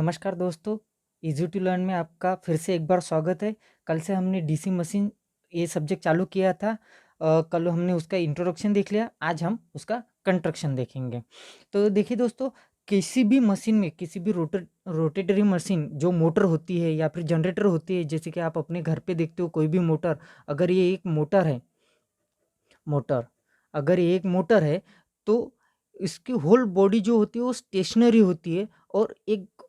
नमस्कार दोस्तों, easy to learn में आपका फिर से एक बार स्वागत है। कल से हमने डीसी मशीन ये सब्जेक्ट चालू किया था। कल हमने उसका इंट्रोडक्शन देख लिया, आज हम उसका कंस्ट्रक्शन देखेंगे। तो देखिए दोस्तों, किसी भी मशीन में, किसी भी रोटेटरी मशीन जो मोटर होती है या फिर जनरेटर होती है, जैसे कि आप अपने घर पे देखते हो कोई भी मोटर, अगर ये एक मोटर है, मोटर अगर ये एक मोटर है तो इसकी होल बॉडी जो होती है वो स्टेशनरी होती है और एक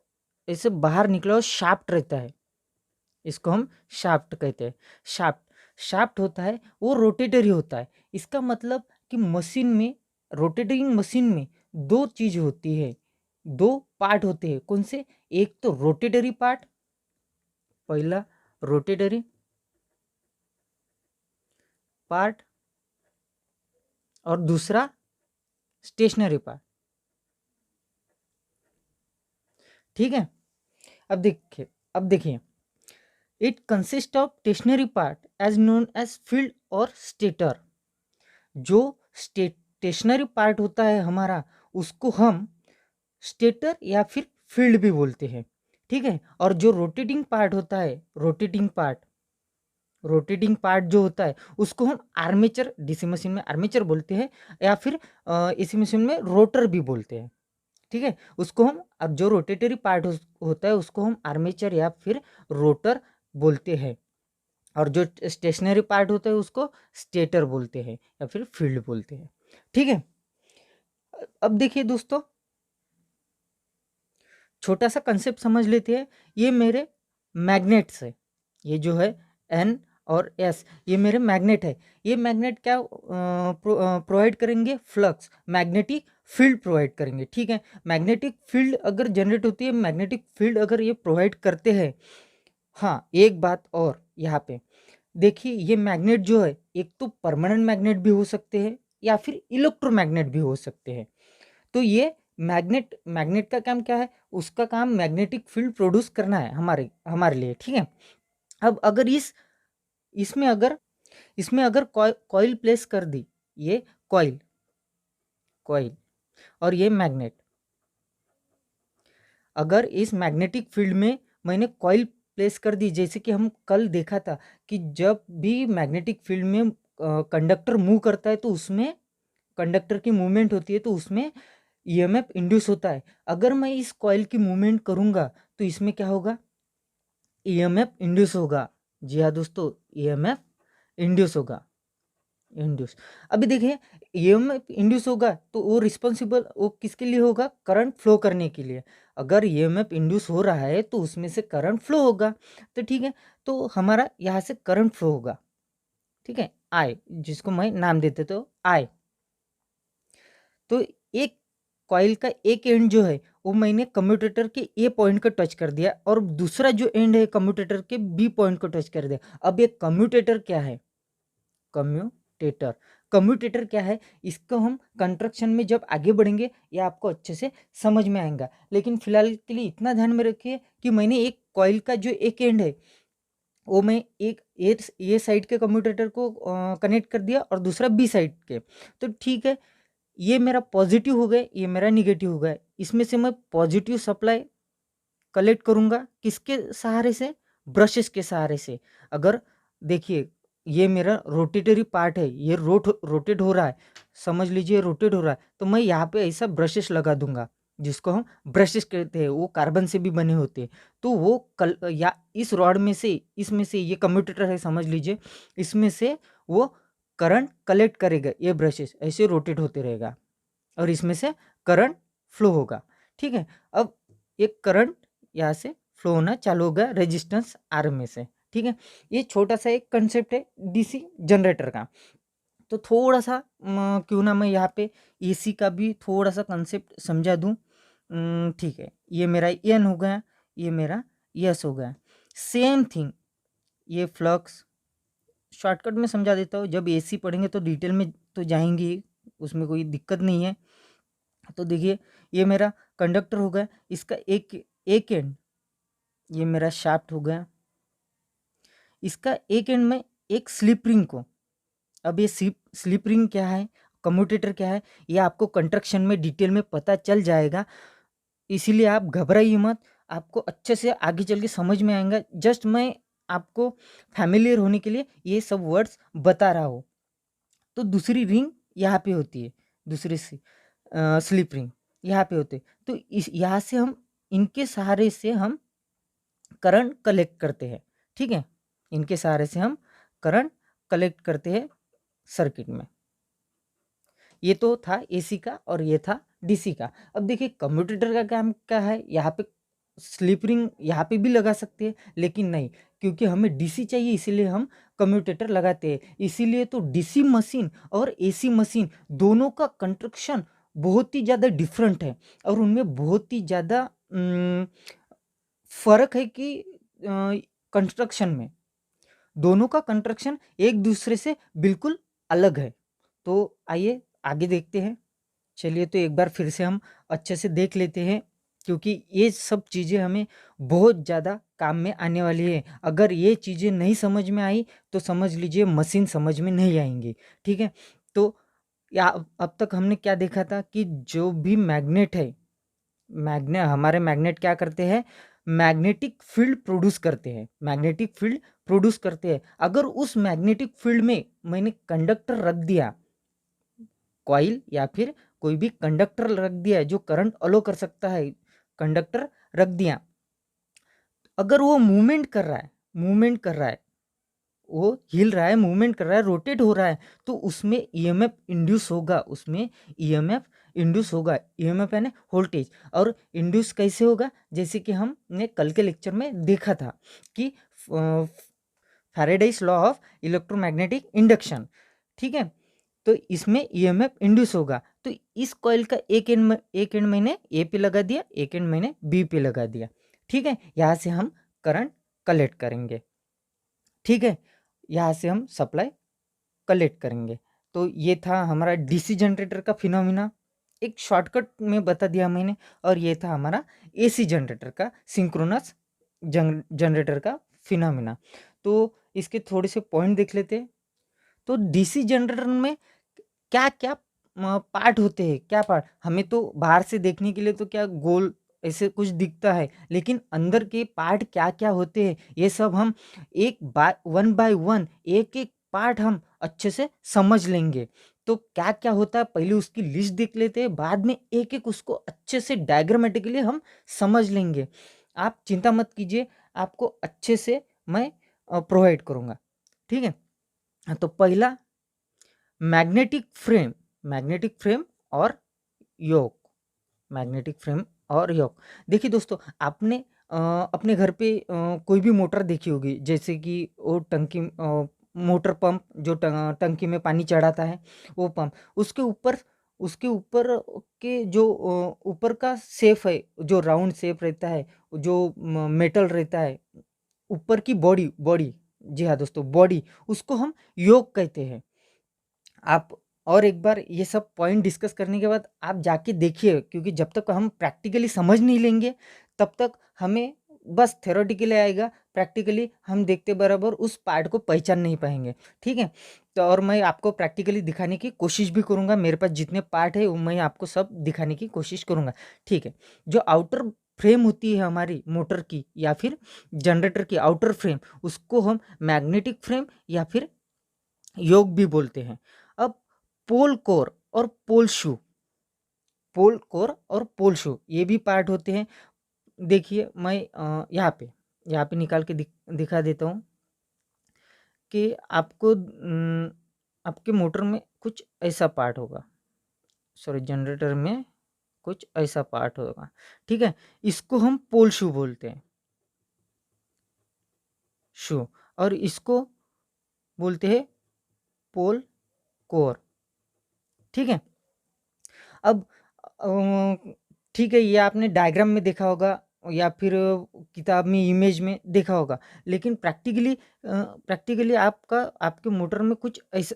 ऐसे बाहर निकला हुआ शाफ्ट रहता है। इसको हम शाफ्ट कहते हैं। शाफ्ट शाफ्ट होता है, वो रोटेटरी होता है। इसका मतलब कि मशीन में, रोटेटिंग मशीन में दो चीज होती है, दो पार्ट होते हैं। कौन से? एक तो रोटेटरी पार्ट, पहला रोटेटरी पार्ट और दूसरा स्टेशनरी पार्ट। ठीक है। अब देखिए it consist of stationary part as known as field और स्टेटर। जो स्टेशनरी पार्ट होता है हमारा, उसको हम स्टेटर या फिर फील्ड भी बोलते हैं। ठीक है। और जो रोटेटिंग पार्ट होता है, रोटेटिंग पार्ट जो होता है उसको हम आर्मेचर, डीसी मशीन में आर्मेचर बोलते हैं या फिर एसी मशीन में रोटर भी बोलते हैं। ठीक है। उसको हम, अब जो रोटेटरी पार्ट होता है उसको हम आर्मेचर या फिर रोटर बोलते हैं, और जो स्टेशनरी पार्ट होता है उसको स्टेटर बोलते हैं या फिर फील्ड बोलते हैं। ठीक है। अब देखिए दोस्तों, छोटा सा कंसेप्ट समझ लेते हैं। ये मेरे मैग्नेट्स है, ये जो है एन और एस, ये मेरे मैग्नेट है। ये मैग्नेट क्या प्रोवाइड करेंगे? फ्लक्स, मैग्नेटिक फील्ड प्रोवाइड करेंगे। ठीक है। मैग्नेटिक फील्ड अगर जनरेट होती है, मैग्नेटिक फील्ड अगर ये प्रोवाइड करते हैं। हाँ, एक बात और यहाँ पे देखिए, ये मैग्नेट जो है एक तो परमानेंट मैग्नेट भी हो सकते हैं या फिर इलेक्ट्रोमैग्नेट भी हो सकते हैं। तो ये मैग्नेट मैग्नेट का काम क्या है? उसका काम मैग्नेटिक फील्ड प्रोड्यूस करना है हमारे हमारे लिए। ठीक है। अब अगर इसमें अगर इसमें अगर कॉइल प्लेस कर दी, ये कॉइल कॉइल और ये मैग्नेट, अगर इस मैग्नेटिक फील्ड में मैंने कॉइल प्लेस कर दी, जैसे कि हम कल देखा था कि जब भी मैग्नेटिक फील्ड में कंडक्टर मूव करता है तो उसमें, कंडक्टर की मूवमेंट होती है तो उसमें ईएमएफ इंड्यूस होता है। अगर मैं इस कॉइल की मूवमेंट करूंगा तो इसमें क्या होगा? ईएमएफ इंड्यूस होगा। जी हाँ दोस्तों, ईएमएफ इंड्यूस होगा, इंड्यूस। अभी देखिए, ईएमएफ इंड्यूस होगा तो वो रिस्पॉन्सिबल वो किसके लिए होगा? करंट फ्लो करने के लिए। अगर ईएमएफ इंड्यूस हो रहा है तो उसमें से करंट फ्लो होगा। तो ठीक है, तो हमारा यहाँ से करंट फ्लो होगा। ठीक है, आई, जिसको मैं नाम देते तो आई। तो एक कॉइल का एक एंड जो है वो मैंने कम्यूटेटर के ए पॉइंट को टच कर दिया और दूसरा जो एंड है कम्यूटेटर के बी पॉइंट को टच कर दिया। अब ये कम्यूटेटर क्या है? कम्यूटेटर कम्यूटेटर क्या है? इसको हम कंस्ट्रक्शन में जब आगे बढ़ेंगे ये आपको अच्छे से समझ में आएगा। लेकिन फिलहाल के लिए इतना ध्यान में रखिए कि मैंने एक कॉइल का जो एक एंड है वो मैं एक ये साइड के कम्यूटेटर को कनेक्ट कर दिया और दूसरा बी साइड के। तो ठीक है, ये मेरा पॉजिटिव हो गया, ये मेरा निगेटिव हो गया। इसमें से मैं पॉजिटिव सप्लाई कलेक्ट करूंगा किसके सहारे से? ब्रशेस के सहारे से। अगर देखिए, ये मेरा रोटेटरी पार्ट है, ये रोटेट हो रहा है, समझ लीजिए रोटेट हो रहा है, तो मैं यहाँ पे ऐसा ब्रशेस लगा दूंगा जिसको हम ब्रशेस कहते हैं। वो कार्बन से भी बने होते हैं। तो वो या इस रॉड में से, इसमें से, ये कम्यूटेटर है समझ लीजिए, इसमें से वो करंट कलेक्ट करेगा, ये ब्रशेस ऐसे रोटेट होते रहेगा और इसमें से करंट फ्लो होगा। ठीक है। अब एक करंट यहाँ से फ्लो होना चालू होगा रेजिस्टेंस आर में से। ठीक है। ये छोटा सा एक कंसेप्ट है डीसी जनरेटर का। तो थोड़ा सा क्यों ना मैं यहाँ पे एसी का भी थोड़ा सा कंसेप्ट समझा दूँ। ठीक है, ये मेरा एन हो गया, ये मेरा यस हो गया। सेम थिंग, ये फ्लक्स शॉर्टकट में समझा देता हूँ, जब एसी पढ़ेंगे तो डिटेल में तो जाएंगे ही, उसमें कोई दिक्कत नहीं है। तो देखिए, ये मेरा कंडक्टर हो गया, इसका एक एक एंड ये मेरा शाफ्ट हो गया, इसका एक एंड में एक स्लिप रिंग को, अब ये स्लिप रिंग क्या है, कम्यूटेटर क्या है, ये आपको कंस्ट्रक्शन में डिटेल में पता चल जाएगा। इसीलिए आप घबराइए मत। आपको अच्छे से आगे चल के समझ में आएगा। जस्ट मैं आपको फैमिलियर होने के लिए ये सब वर्ड्स बता रहा हूँ। तो दूसरी रिंग यहाँ पे होती है, दूसरी स्लिप रिंग यहाँ पे होते हैं। तो इस यहाँ से हम इनके सहारे से हम करंट कलेक्ट करते हैं, ठीक है? इनके सहारे से हम करंट कलेक्ट करते हैं सर्किट में। ये तो था एसी का और ये था डीसी का। अब देखिए कम्यूटेटर का काम क्या है, यहाँ पे स्लिप रिंग यहाँ पे भी लगा सकते हैं, लेकिन नहीं, क्योंकि हमें डीसी चाहिए इसीलिए हम कम्यूटेटर लगाते हैं। इसीलिए तो डीसी मशीन और एसी मशीन दोनों का कंस्ट्रक्शन बहुत ही ज़्यादा डिफरेंट है और उनमें बहुत ही ज़्यादा फ़र्क है कि कंस्ट्रक्शन में दोनों का कंस्ट्रक्शन एक दूसरे से बिल्कुल अलग है। तो आइए आगे देखते हैं। चलिए तो एक बार फिर से हम अच्छे से देख लेते हैं, क्योंकि ये सब चीज़ें हमें बहुत ज़्यादा काम में आने वाली है। अगर ये चीज़ें नहीं समझ में आई तो समझ लीजिए मशीन समझ में नहीं आएंगी, ठीक है? तो या अब तक हमने क्या देखा था कि जो भी मैग्नेट है, हमारे मैग्नेट क्या करते हैं, मैग्नेटिक फील्ड प्रोड्यूस करते हैं, मैग्नेटिक फील्ड प्रोड्यूस करते हैं। अगर उस मैग्नेटिक फील्ड में मैंने कंडक्टर रख दिया, कॉइल या फिर कोई भी कंडक्टर रख दिया है जो करंट अलो कर सकता है, कंडक्टर रख दिया, अगर वो मूवमेंट कर रहा है, वो हिल रहा है, मूवमेंट कर रहा है, रोटेट हो रहा है, तो उसमें ईएमएफ इंड्यूस होगा, उसमें ईएमएफ इंड्यूस होगा। ईएमएफ यानी वोल्टेज। और इंड्यूस कैसे होगा, जैसे कि हमने कल के लेक्चर में देखा था कि Faraday's law of electromagnetic induction, ठीक है? तो इसमें ईएमएफ इंड्यूस होगा। तो इस कॉइल का एक एंड मैंने ए पे लगा दिया, एक एंड मैंने बी पे लगा दिया, ठीक है? यहाँ से हम करंट कलेक्ट करेंगे, ठीक है? यहाँ से हम सप्लाई कलेक्ट करेंगे। तो ये था हमारा डीसी जनरेटर का फिनोमिना, एक शॉर्टकट में बता दिया मैंने। और ये था हमारा एसी जनरेटर का, सिंक्रोनस जनरेटर का फिनोमिना। तो इसके थोड़े से पॉइंट देख लेते हैं। तो डीसी जनरेटर में क्या क्या पार्ट होते हैं, क्या पार्ट, हमें तो बाहर से देखने के लिए तो क्या गोल ऐसे कुछ दिखता है, लेकिन अंदर के पार्ट क्या क्या होते हैं ये सब हम वन बाय वन, एक एक पार्ट हम अच्छे से समझ लेंगे। तो क्या क्या होता है पहले उसकी लिस्ट देख लेते हैं, बाद में एक एक उसको अच्छे से डायग्रामेटिकली हम समझ लेंगे। आप चिंता मत कीजिए, आपको अच्छे से मैं प्रोवाइड करूँगा, ठीक है? तो पहला मैग्नेटिक फ्रेम और योक, मैग्नेटिक फ्रेम और योक। देखिए दोस्तों, आपने अपने घर पे कोई भी मोटर देखी होगी, जैसे कि वो टंकी, मोटर पंप जो टंकी में पानी चढ़ाता है, वो पंप, उसके ऊपर के जो ऊपर का शेप है, जो राउंड शेप रहता है, जो मेटल रहता है, ऊपर की बॉडी बॉडी जी हाँ दोस्तों, बॉडी, उसको हम योक कहते हैं। आप और एक बार ये सब पॉइंट डिस्कस करने के बाद आप जाके देखिए, क्योंकि जब तक हम प्रैक्टिकली समझ नहीं लेंगे तब तक हमें बस थ्योरेटिकली आएगा, प्रैक्टिकली हम देखते बराबर उस पार्ट को पहचान नहीं पाएंगे, ठीक है? तो और मैं आपको प्रैक्टिकली दिखाने की कोशिश भी करूँगा, मेरे पास जितने पार्ट है वो मैं आपको सब दिखाने की कोशिश करूँगा, ठीक है? जो आउटर फ्रेम होती है हमारी मोटर की या फिर जनरेटर की आउटर फ्रेम, उसको हम मैग्नेटिक फ्रेम या फिर योक भी बोलते हैं। अब पोल कोर और पोल शू ये भी पार्ट होते हैं। देखिए मैं यहाँ पे निकाल के दिखा देता हूँ कि आपको आपके मोटर में कुछ ऐसा पार्ट होगा, सॉरी जनरेटर में कुछ ऐसा पार्ट होगा, ठीक है? इसको हम पोल शू बोलते हैं, शू, और इसको बोलते हैं पोल कोर, ठीक है? अब ठीक है, ये आपने डायग्राम में देखा होगा या फिर किताब में इमेज में देखा होगा, लेकिन प्रैक्टिकली आपका आपके मोटर में कुछ ऐसे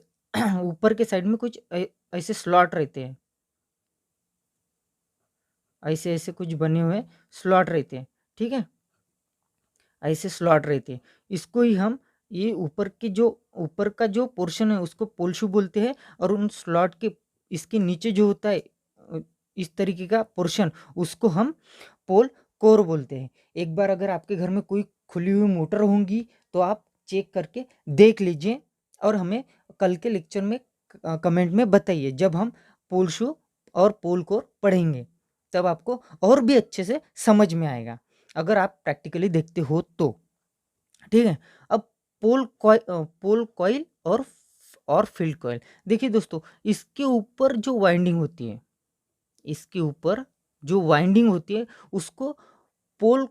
ऊपर के साइड में कुछ ऐसे स्लॉट रहते हैं, ऐसे ऐसे कुछ बने हुए स्लॉट रहते हैं, ठीक है? ऐसे स्लॉट रहते हैं, इसको ही हम ये ऊपर का जो पोर्शन है उसको पोल शू बोलते हैं। और उन स्लॉट के इसके नीचे जो होता है इस तरीके का पोर्शन, उसको हम पोल कोर बोलते हैं। एक बार अगर आपके घर में कोई खुली हुई मोटर होंगी तो आप चेक करके देख लीजिए और हमें कल के लेक्चर में कमेंट में बताइए। जब हम पोल शू और पोल कोर पढ़ेंगे तब आपको और भी अच्छे से समझ में आएगा, अगर आप प्रैक्टिकली देखते हो तो। ठीक है। अब पोल कॉइल और फील्ड कॉइल, देखिए दोस्तों, इसके ऊपर जो वाइंडिंग होती है, इसके ऊपर जो वाइंडिंग होती है उसको पोल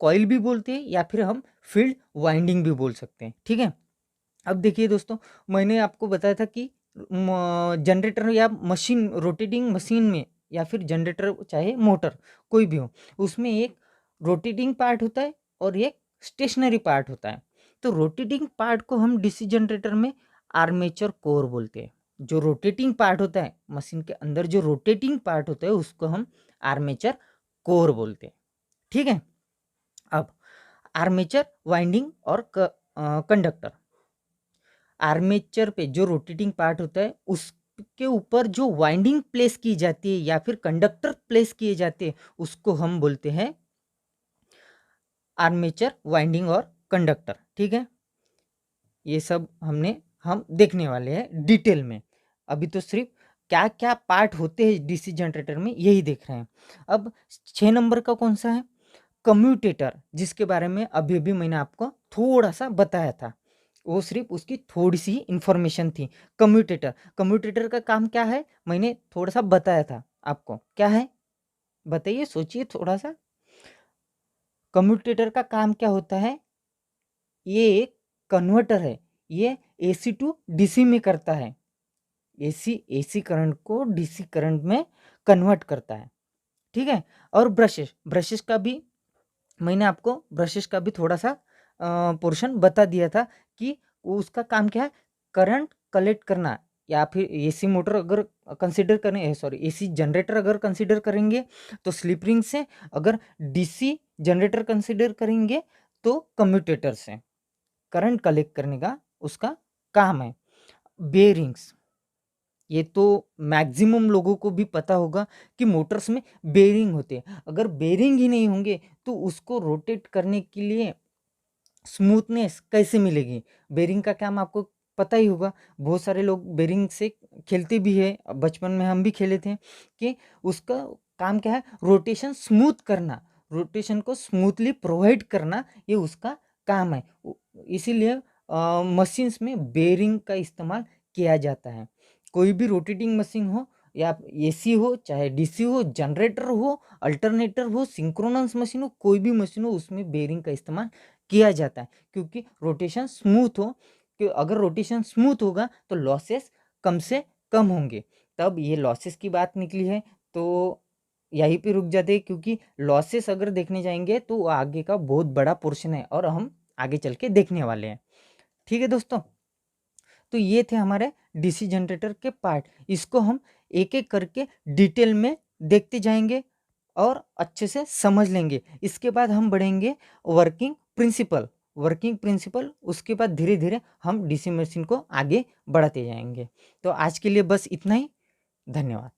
कॉइल भी बोलते हैं या फिर हम फील्ड वाइंडिंग भी बोल सकते हैं। ठीक है। अब देखिए दोस्तों, मैंने आपको बताया था कि जनरेटर या मशीन, रोटेटिंग मशीन में या फिर जनरेटर चाहे मोटर कोई भी हो, उसमें एक रोटेटिंग पार्ट होता है और एक स्टेशनरी पार्ट होता है। तो रोटेटिंग पार्ट को हम डीसी जनरेटर में आर्मेचर कोर बोलते हैं। जो रोटेटिंग पार्ट होता है मशीन के अंदर, जो रोटेटिंग पार्ट होता है उसको हम आर्मेचर कोर बोलते हैं। ठीक है। अब आर्मेचर वाइंडिंग और कंडक्टर, आर्मेचर पे जो रोटेटिंग पार्ट होता है उसके ऊपर जो वाइंडिंग प्लेस की जाती है या फिर कंडक्टर प्लेस किए जाते हैं उसको हम बोलते हैं आर्मेचर वाइंडिंग और कंडक्टर। ठीक है। ये सब हम देखने वाले हैं डिटेल में। अभी तो सिर्फ क्या क्या पार्ट होते हैं डीसी जनरेटर में यही देख रहे हैं। अब 6 नंबर का कौन सा है, कम्यूटेटर, जिसके बारे में अभी अभी मैंने आपको थोड़ा सा बताया था, वो सिर्फ उसकी थोड़ी सी इंफॉर्मेशन थी। कम्यूटेटर, कम्यूटेटर का काम क्या है मैंने थोड़ा सा बताया था आपको, क्या है बताइए, सोचिए थोड़ा सा। कम्यूटेटर का काम क्या होता है, ये एक कन्वर्टर है, ये एसी टू डीसी में करता है, एसी करंट को डीसी करंट में कन्वर्ट करता है। ठीक है। और ब्रशेस का भी मैंने आपको ब्रशेस का भी थोड़ा सा पोर्शन बता दिया था कि उसका काम क्या है, करंट कलेक्ट करना। या फिर एसी मोटर अगर कंसीडर करें, सॉरी एसी जनरेटर अगर कंसीडर करेंगे तो स्लिप रिंग से, अगर डीसी जनरेटर कंसीडर करेंगे तो कम्यूटेटर से करंट कलेक्ट करने का उसका काम है। बेरिंग्स, ये तो मैक्सिमम लोगों को भी पता होगा कि मोटर्स में बेरिंग होते हैं। अगर बेरिंग ही नहीं होंगे तो उसको रोटेट करने के लिए स्मूथनेस कैसे मिलेगी। बेरिंग का काम आपको पता ही होगा, बहुत सारे लोग बेरिंग से खेलते भी है, बचपन में हम भी खेले थे, कि उसका काम क्या है, रोटेशन स्मूथ करना, रोटेशन को स्मूथली प्रोवाइड करना, ये उसका काम है। इसीलिए मशीन्स में बेरिंग का इस्तेमाल किया जाता है। कोई भी रोटेटिंग मशीन हो या एसी हो चाहे डीसी हो, जनरेटर हो, अल्टरनेटर हो, सिंक्रोनस मशीन हो, कोई भी मशीन हो, उसमें बेरिंग का इस्तेमाल किया जाता है क्योंकि रोटेशन स्मूथ हो। कि अगर रोटेशन स्मूथ होगा तो लॉसेस कम से कम होंगे। तब ये लॉसेस की बात निकली है तो यहीं पे रुक जाते हैं, क्योंकि लॉसेस अगर देखने जाएंगे तो आगे का बहुत बड़ा पोर्शन है और हम आगे चल के देखने वाले हैं। ठीक है दोस्तों, तो ये थे हमारे डीसी जनरेटर के पार्ट। इसको हम एक एक करके डिटेल में देखते जाएंगे और अच्छे से समझ लेंगे। इसके बाद हम बढ़ेंगे वर्किंग प्रिंसिपल, उसके बाद धीरे धीरे हम डीसी मशीन को आगे बढ़ाते जाएंगे। तो आज के लिए बस इतना ही। धन्यवाद।